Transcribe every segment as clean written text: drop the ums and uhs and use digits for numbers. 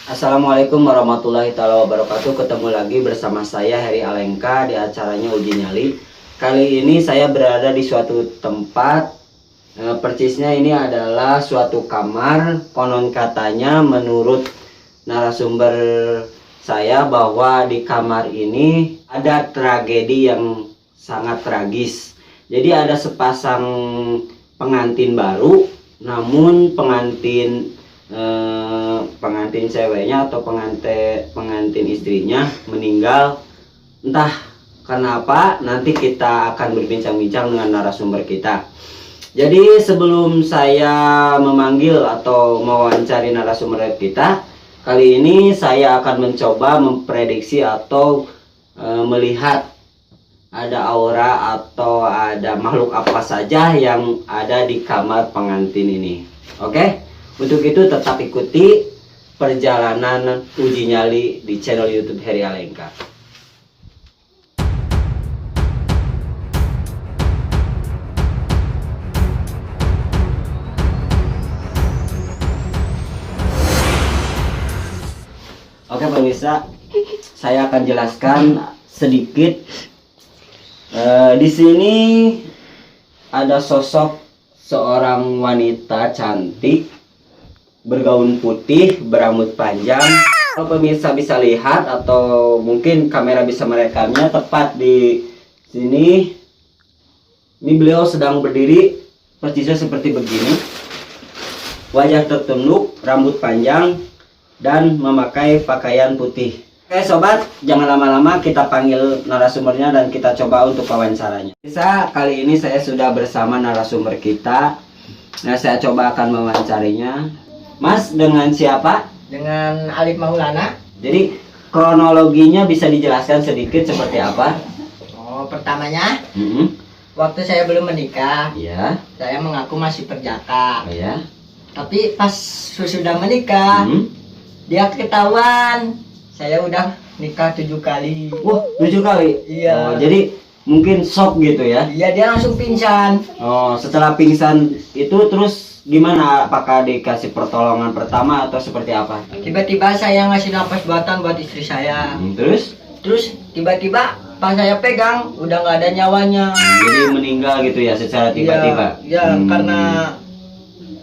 Assalamualaikum warahmatullahi taala wabarakatuh. Ketemu lagi bersama saya Heri Alengka di acaranya Uji Nyali. Kali ini saya berada di suatu tempat. Persisnya ini adalah suatu kamar. Konon katanya menurut narasumber saya bahwa di kamar ini ada tragedi yang sangat tragis. Jadi ada sepasang pengantin baru, namun pengantin ceweknya atau pengantin istrinya meninggal. Entah kenapa, nanti kita akan berbincang-bincang dengan narasumber kita. Jadi sebelum saya memanggil atau mewawancari narasumber kita, kali ini saya akan mencoba memprediksi atau melihat ada aura atau ada makhluk apa saja yang ada di kamar pengantin ini. Oke? Untuk itu tetap ikuti perjalanan uji nyali di channel YouTube Heri Alengka. Oke pemirsa, saya akan jelaskan sedikit. Di sini ada sosok seorang wanita cantik bergaun putih, berambut panjang. Kalau pemirsa bisa lihat atau mungkin kamera bisa merekamnya tepat di sini. Ini beliau sedang berdiri persisnya seperti begini. Wajah tertunduk, rambut panjang dan memakai pakaian putih. Oke sobat, jangan lama-lama, kita panggil narasumbernya dan kita coba untuk wawancaranya. Bisa kali ini saya sudah bersama narasumber kita. Nah, saya coba akan mewawancarinya. Mas, dengan siapa? Dengan Alif Maulana. Jadi kronologinya bisa dijelaskan sedikit seperti apa? Oh, pertamanya, waktu saya belum menikah, Ya. saya mengaku masih perjaka. Ya. Tapi pas sudah menikah, dia ketahuan saya udah nikah 7 kali. Wah, 7 kali? Iya. Oh, jadi mungkin shock gitu ya? Iya, dia langsung pingsan. Oh, setelah pingsan itu terus gimana? Apakah dikasih pertolongan pertama atau seperti apa? Tiba-tiba saya ngasih nafas buatan buat istri saya. Terus Tiba-tiba pas saya pegang udah nggak ada nyawanya. jadi meninggal gitu ya secara tiba-tiba? Iya, karena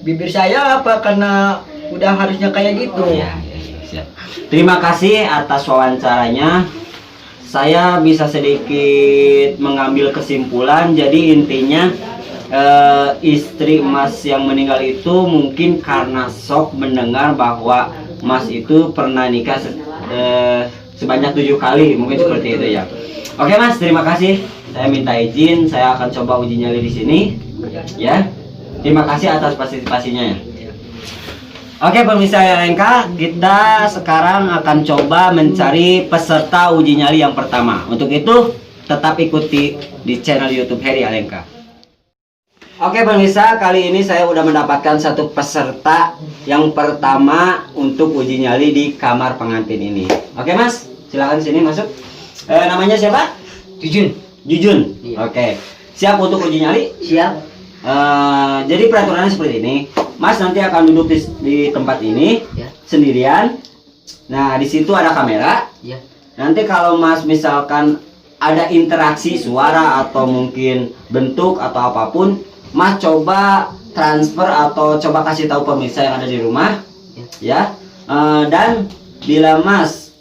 bibir saya apa? Karena udah harusnya kayak gitu. Ya, siap. Terima kasih atas wawancaranya. Saya bisa sedikit mengambil kesimpulan. Jadi intinya istri Mas yang meninggal itu mungkin karena shock mendengar bahwa Mas itu pernah nikah sebanyak 7 kali, mungkin seperti itu ya. Oke Mas, terima kasih. Saya minta izin, saya akan coba uji nyali di sini, ya. Terima kasih atas partisipasinya ya. Oke pemirsa Alengka, kita sekarang akan coba mencari peserta uji nyali yang pertama. Untuk itu tetap ikuti di channel YouTube Heri Alengka. Oke pemirsa, kali ini saya udah mendapatkan satu peserta yang pertama untuk uji nyali di kamar pengantin ini. Oke Mas, silakan sini masuk. Namanya siapa? Jujun. Jujun. Iya. Oke, siap untuk uji nyali? Siap. Jadi peraturannya seperti ini. Mas nanti akan duduk di tempat ini Ya. sendirian. Nah, di situ ada kamera. Ya. Nanti kalau Mas misalkan ada interaksi suara atau mungkin bentuk atau apapun, Mas coba transfer atau coba kasih tahu pemirsa yang ada di rumah, ya. Dan bila Mas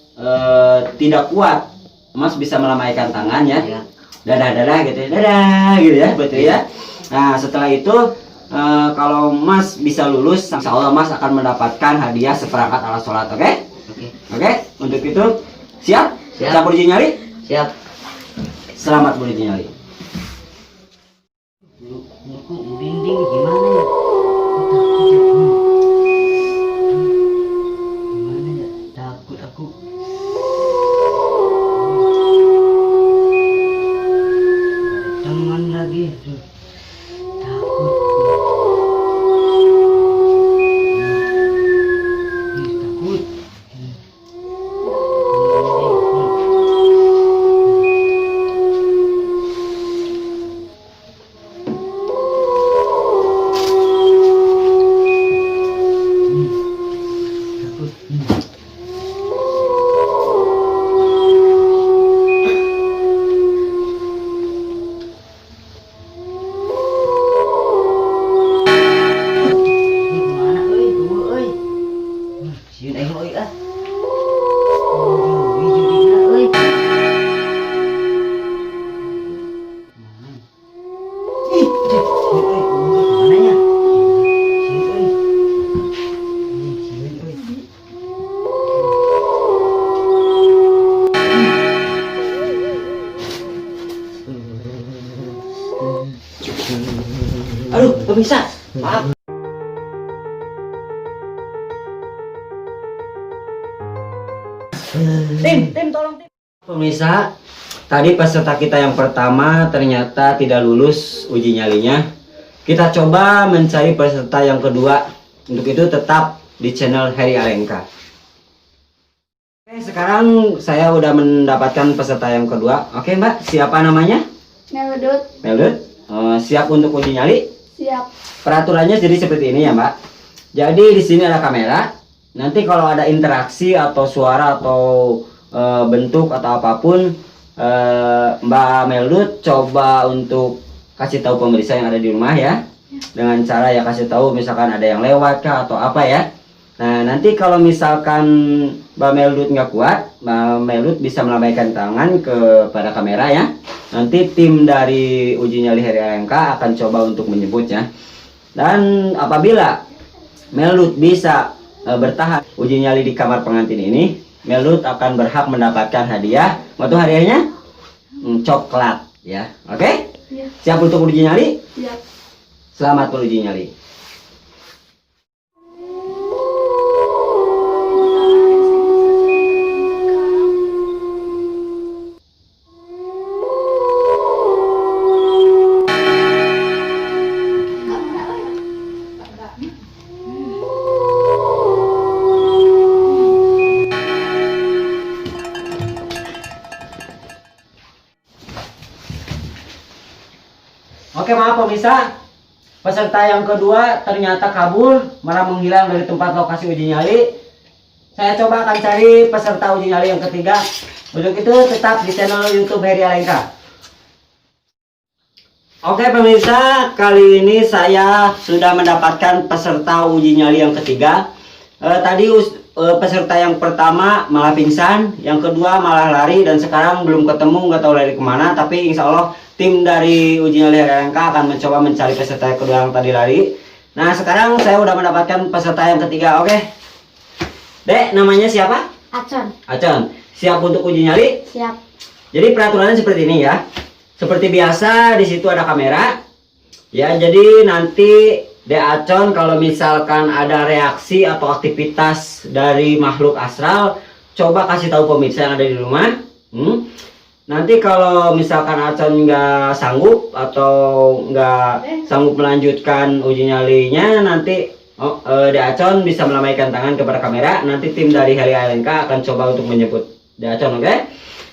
tidak kuat, Mas bisa melambaikan tangannya, Ya. dadah gitu, dadah gitu ya, betul ya. Nah setelah itu kalau Mas bisa lulus, insya Allah Mas akan mendapatkan hadiah seperangkat alat sholat. Oke? Oke. Untuk itu siap? Siap. Siap uji nyali? Siap. Selamat beruji nyali. Merinding gimana ya? Gimana ya? Takut aku. Ada teman lagi. Takut. Takut. Sieun aing euy ah. Judi euy. Ih, sieun euy, mana nya? Sieun euy. Sieun euy. Aduh, pemirsa, maaf. Tim, tolong tim. Pemirsa, tadi peserta kita yang pertama ternyata tidak lulus uji nyalinya. Kita coba mencari peserta yang kedua. Untuk itu tetap di channel Heri Alengka. Oke, sekarang saya udah mendapatkan peserta yang kedua. Oke Mbak, siapa namanya? Meldut. Meldut. Siap untuk uji nyali? Siap. Peraturannya jadi seperti ini ya Mbak. Jadi di sini ada kamera. Nanti kalau ada interaksi atau suara atau bentuk atau apapun, Mbak Meldut coba untuk kasih tahu pemirsa yang ada di rumah ya. Dengan cara ya kasih tahu misalkan ada yang lewat kah atau apa ya. Nah nanti kalau misalkan Mbak Meldut nggak kuat, Mbak Meldut bisa melambaikan tangan kepada kamera ya. Nanti tim dari uji nyali Heri Alengka akan coba untuk menyebutnya. Dan apabila Meldut bisa bertahan uji nyali di kamar pengantin ini, Meldut akan berhak mendapatkan hadiah. Mau tuh hadiahnya? Coklat ya. Oke? Iya. Siap untuk uji nyali? Siap. Selamat beruji nyali. Oke, maaf pemirsa, peserta yang kedua ternyata kabur, malah menghilang dari tempat lokasi uji nyali. Saya coba akan cari peserta uji nyali yang ketiga. Untuk itu tetap di channel YouTube Heri Alengka. Oke pemirsa, kali ini saya sudah mendapatkan peserta uji nyali yang ketiga. Tadi peserta yang pertama malah pingsan, yang kedua malah lari, dan sekarang belum ketemu, nggak tahu lari kemana. Tapi insya Allah tim dari uji nyali Heri Alengka akan mencoba mencari peserta yang kedua yang tadi lari. Nah sekarang saya sudah mendapatkan peserta yang ketiga. Oke, Dek, namanya siapa? Acon. Acon. Siap untuk uji nyali? Siap. Jadi peraturannya seperti ini ya. Seperti biasa di situ ada kamera. Ya, jadi nanti Dek Acon kalau misalkan ada reaksi atau aktivitas dari makhluk astral, coba kasih tahu pemirsa yang ada di rumah. Nanti kalau misalkan Acon nggak sanggup atau nggak sanggup melanjutkan uji nyalinya, nanti Dek Acon bisa melambaikan tangan kepada kamera. Nanti tim dari Heri Alengka akan coba untuk menyebut Dek Acon, oke?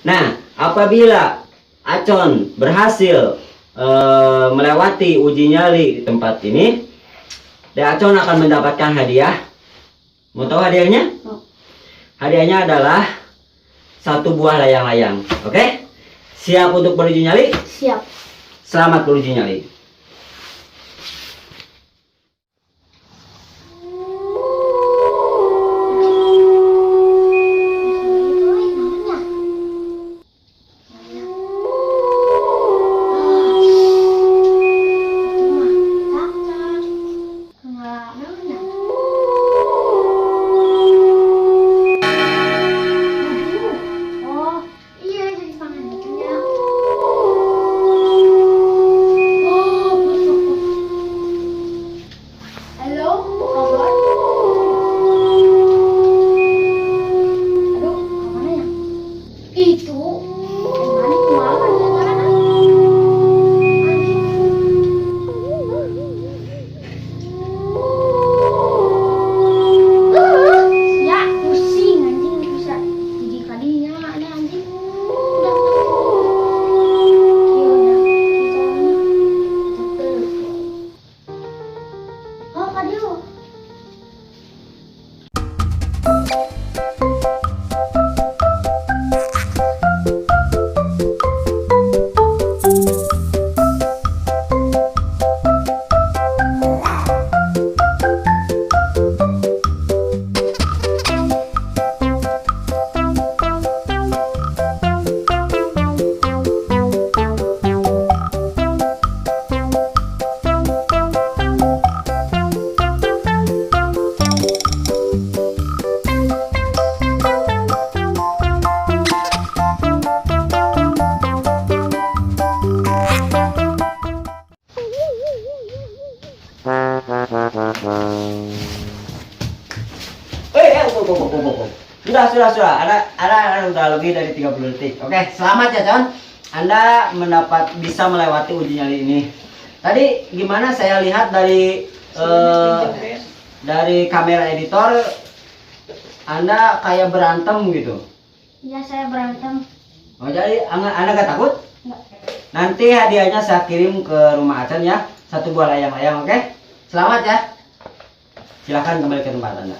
Nah, apabila Acon berhasil melewati uji nyali di tempat ini, Dek Acon akan mendapatkan hadiah. Mau tahu hadiahnya? Hadiahnya adalah satu buah layang-layang. Oke? Siap untuk beruji nyali? Siap. Selamat beruji nyali. Oh, Sudah. Ada udah lebih dari 30 detik. Oke, selamat ya, Con. Anda bisa melewati uji nyali ini. Tadi gimana saya lihat dari kamera editor Anda kayak berantem gitu. Iya, saya berantem. Oh, jadi Anda gak takut? Enggak. Nanti hadiahnya saya kirim ke rumah Acan ya. 1 buah layang-layang, oke? Selamat ya. Silahkan kembali ke tempat Anda.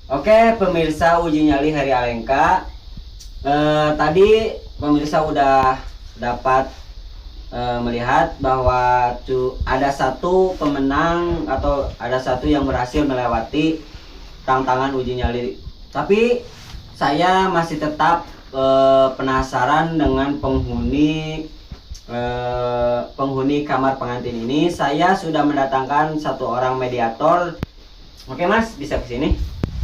Oke, pemirsa uji nyali Heri Alengka. Tadi pemirsa udah dapat melihat bahwa ada satu pemenang atau ada satu yang berhasil melewati tantangan uji nyali. Tapi saya masih tetap penasaran dengan penghuni kamar pengantin ini. Saya sudah mendatangkan 1 orang mediator. Oke Mas, bisa ke sini?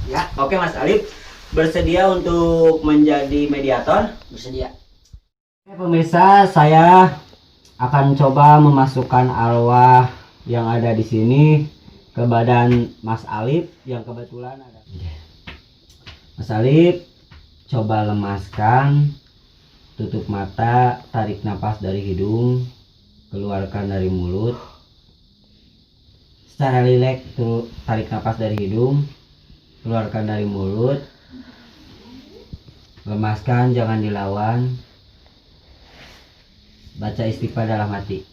Ya, Oke Mas Alif, bersedia untuk menjadi mediator? bersedia. Oke pemirsa, saya akan coba memasukkan arwah yang ada di sini ke badan Mas Alif yang kebetulan ada. Mas Alif, coba lemaskan, tutup mata, tarik napas dari hidung, keluarkan dari mulut. Secara rileks, tarik napas dari hidung, keluarkan dari mulut. Lemaskan, jangan dilawan. Baca istighfar dalam hati.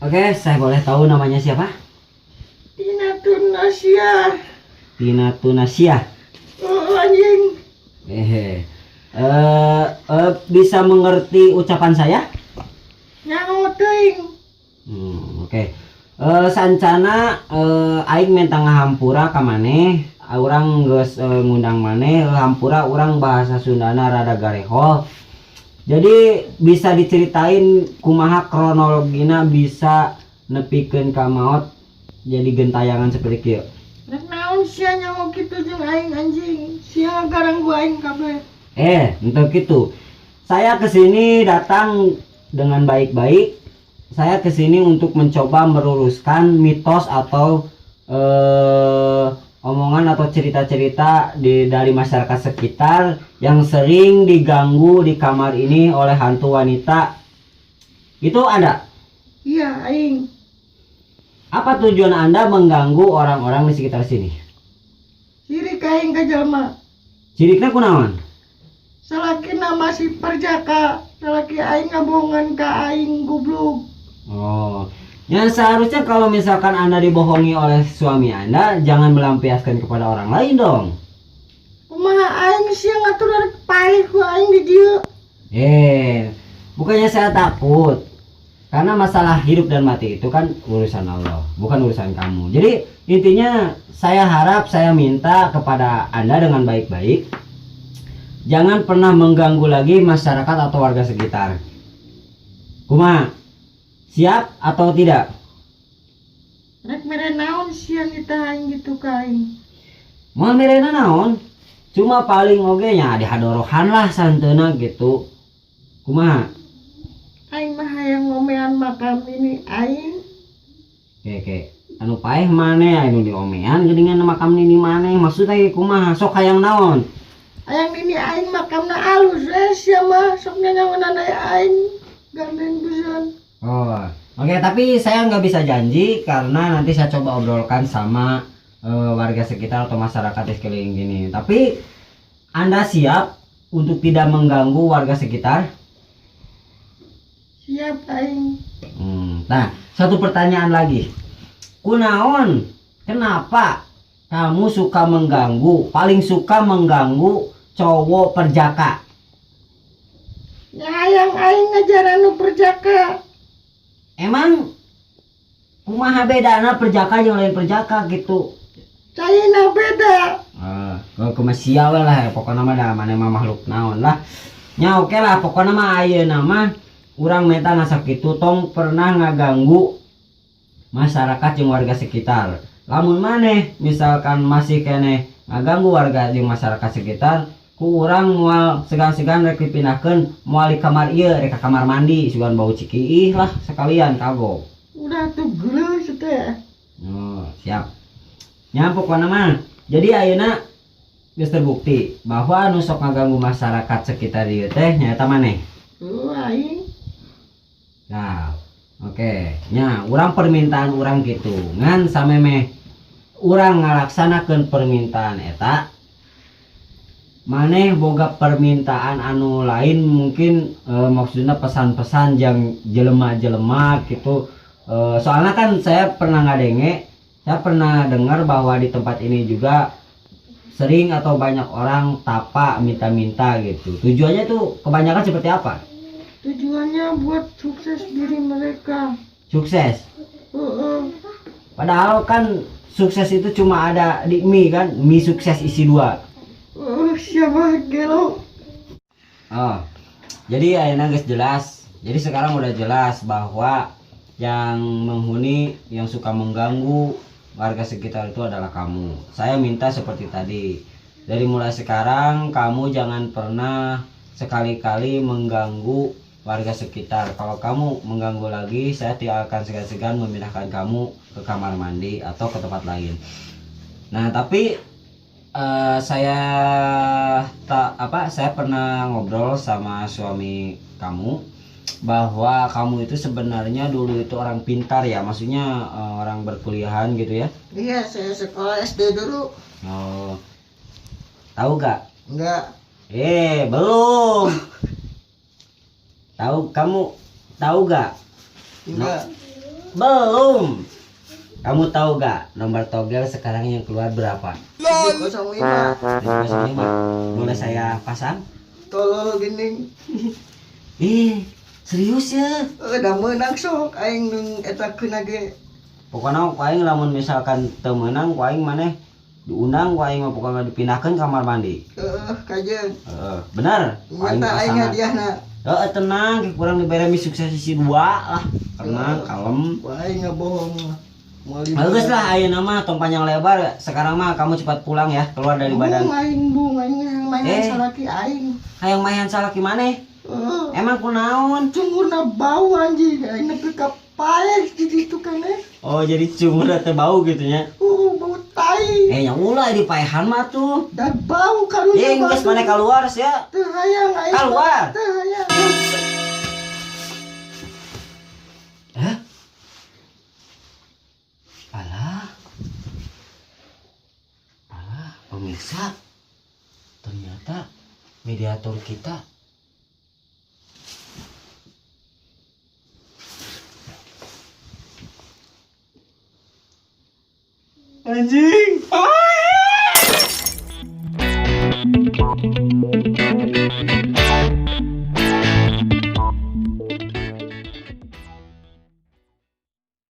Oke, saya boleh tahu namanya siapa? Tina Tunasia. Tina Tunasia. Oh, anjing. Bisa mengerti ucapan saya? Nyaho teuing. Oke. Sancana aing minta ngahampura ka maneh. Urang geus ngundang maneh. Hampura urang bahasa Sundana rada garehol. Jadi bisa diceritain kumaha kronologina bisa nepikeun ka maot jadi gentayangan seperti kieu. Rek naon sia nyaho kitu jeung aing anjing. Sia garanggu aing kabeh. Untuk itu. Saya kesini datang dengan baik-baik. Saya kesini untuk mencoba meluruskan mitos atau omongan atau cerita-cerita dari masyarakat sekitar yang sering diganggu di kamar ini oleh hantu wanita. Itu ada? Iya, aing. Apa tujuan Anda mengganggu orang-orang di sekitar sini? Sirik aing ka jalma. Cirikna kunaon? Salakina masih perjaka. Salaki aing ngabohongan ka aing goblok. Oh, ya seharusnya kalau misalkan Anda dibohongi oleh suami Anda, jangan melampiaskan kepada orang lain dong. Kumaha aing sia ngatur rek paeh ku aing di dieu. Bukannya saya takut. Karena masalah hidup dan mati itu kan urusan Allah, bukan urusan kamu. Jadi intinya saya harap, saya minta kepada Anda dengan baik-baik, jangan pernah mengganggu lagi masyarakat atau warga sekitar. Kumaha? Siap atau tidak? Rek mere naon sia nita aing gitu ka aing. Mau merena naon? Cuma paling oge nya dihadorohan lah santeuna gitu. Kumaha? Aing mah hayang ngomean makam ini aing. Oke. Anu paeh maneh anu diomean geuningan makam nini maneh. Maksudnya kumaha? Sok hayang naon? Hayang nini aing makamna alus sia mah sok nyanyaonan aing gandeng pisan. Oh, oke. Tapi saya nggak bisa janji karena nanti saya coba obrolkan sama warga sekitar atau masyarakat di sekeliling gini. Tapi Anda siap untuk tidak mengganggu warga sekitar? Siap aing. Nah, satu pertanyaan lagi. Kunaon? Kenapa kamu suka mengganggu? Paling suka mengganggu cowok perjaka? Ya hayang aing ngajar anu perjaka. Emang kumaha bedana perjaka jeung lain perjaka gitu? Caina beda. Kumaha sia we lah pokona mah da maneh mah makhluk naon lah. nya oke lah pokoknya mah ayeuna mah urang meta ngasa kitu tong pernah ngaganggu masyarakat jeung warga sekitar. Lamun maneh misalkan masih kene ngaganggu warga jeung masyarakat sekitar, ku urang moal segan-segan rek dipindahkeun moal di kamar ieu rek ka kamar mandi sugan bau cikiih lah sekalian kagok. Udah tuh geus teh. Oh, siap. Nya pokona mah. Jadi ayeuna geus terbukti bahwa anu sok ngaganggu masyarakat sekitar ieu teh nyaeta maneh. Aing. Nah, oke. Nya urang permintaan urang gitu. Ngan samemeh urang ngalaksanakeun permintaan eta. Maneh boga permintaan anu lain mungkin maksudnya pesan-pesan yang jelema-jelema gitu. Soalnya kan saya pernah ngadenge, saya pernah dengar bahwa di tempat ini juga sering atau banyak orang tapa minta-minta gitu. Tujuannya tuh kebanyakan seperti apa? Tujuannya buat sukses diri mereka. Sukses. Padahal kan sukses itu cuma ada di mie kan, mie sukses isi 2. Siapa gelo? Oh, jadi ayeuna geus jelas. Jadi sekarang udah jelas bahwa yang menghuni, yang suka mengganggu warga sekitar itu adalah kamu. Saya minta seperti tadi. Dari mulai sekarang kamu jangan pernah sekali-kali mengganggu warga sekitar. Kalau kamu mengganggu lagi, saya tidak akan segan-segan memindahkan kamu ke kamar mandi atau ke tempat lain. Nah, tapi saya pernah ngobrol sama suami kamu bahwa kamu itu sebenarnya dulu itu orang pintar ya, maksudnya orang berkuliahan gitu ya. Iya, saya sekolah SD dulu. Oh, tahu gak? Enggak. Belum. Tahu gak? Enggak. Belum. Kamu tahu gak nomor togel sekarang yang keluar berapa? 705. 705. Boleh saya pasang? Tolol gini. Serius ya? Udah menang sok aing nu eta keuna ge. Pokoknya ku aing lamun misalkan teu meunang ku aing maneh diundang ku aing mah pokona dipindahkeun kamar mandi. Kajeun. Bener. Ku aing Nyata aing pasangan. hadiahna. Tenang, kurang dibere mie sukses isi 2 lah. Tenang, kalem. Aing ngabohong. Bagus lah ayeuna mah tong panjang lebar. Sekarang mah kamu cepat pulang ya, keluar dari badan. Aing yang main salaki aing. Hayang mayan salaki maneh. Emang kunaon? Cungurna bau anjing, aing nepi ka paes di situ kana. Oh, jadi cumur teh bau gitu nya. Bau tai. Nya ulah di paehan mah tuh. Dan bau karunya. Geus maneh keluar sia. Teu hayang aing. Keluar. Teu hayang. Alah, pemirsa. Ternyata mediator kita Anjing.